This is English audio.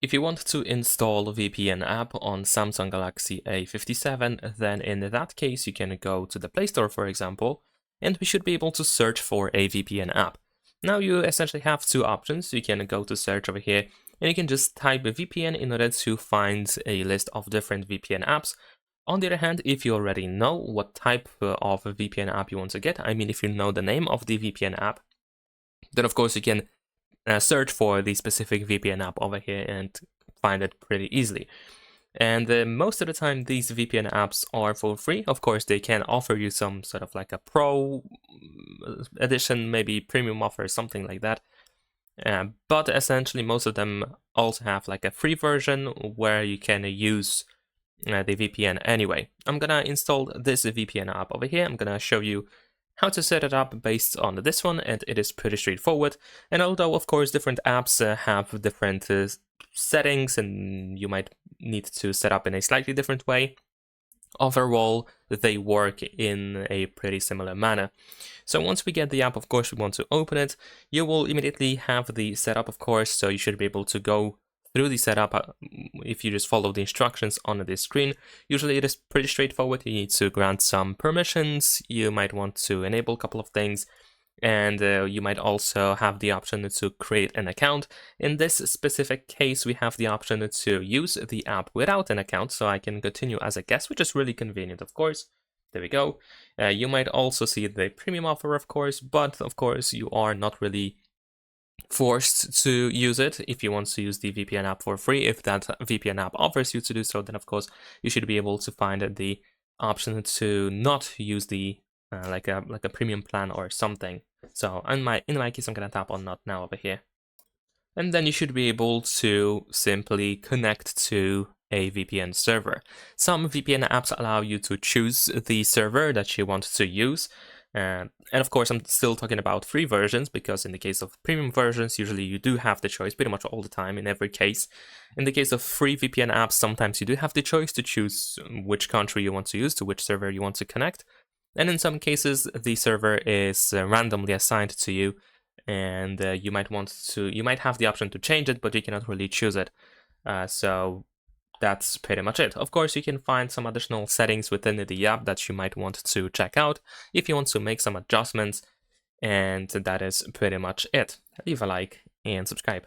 If you want to install a VPN app on Samsung Galaxy A57, then in that case you can go to the Play Store, for example, and we should be able to search for a VPN app. Now you essentially have two options. You can go to search over here, and you can just type a VPN in order to find a list of different VPN apps. On the other hand, if you already know what type of a VPN app you want to get, I mean if you know the name of the VPN app, then of course you can search for the specific VPN app over here and find it pretty easily. And most of the time these VPN apps are for free. Of course they can offer you some sort of like a pro edition, maybe premium offer, something like that. But essentially most of them also have like a free version where you can use the VPN anyway. I'm gonna install this VPN app over here. I'm gonna show you how to set it up based on this one, and it is pretty straightforward. And although of course different apps have different settings and you might need to set up in a slightly different way, overall they work in a pretty similar manner. So once we get the app, of course we want to open it. You will immediately have the setup, of course, so you should be able to go through the setup if you just follow the instructions on this screen. Usually it is pretty straightforward. You need to grant some permissions, you might want to enable a couple of things, and you might also have the option to create an account. In this specific case, we have the option to use the app without an account, so I can continue as a guest, which is really convenient, of course. There we go. You might also see the premium offer, of course, but of course you are not really forced to use it if you want to use the VPN app for free. If that VPN app offers you to do so, then of course you should be able to find the option to not use the like a premium plan or something. So in my case, I'm gonna tap on not now over here, and then you should be able to simply connect to a VPN server. Some VPN apps allow you to choose the server that you want to use. And of course, I'm still talking about free versions, because in the case of premium versions, usually you do have the choice pretty much all the time in every case. In the case of free VPN apps, sometimes you do have the choice to choose which country you want to use, to which server you want to connect. And in some cases, the server is randomly assigned to you, and you might have the option to change it, but you cannot really choose it. So that's pretty much it. Of course, you can find some additional settings within the app that you might want to check out if you want to make some adjustments, and that is pretty much it. Leave a like and subscribe.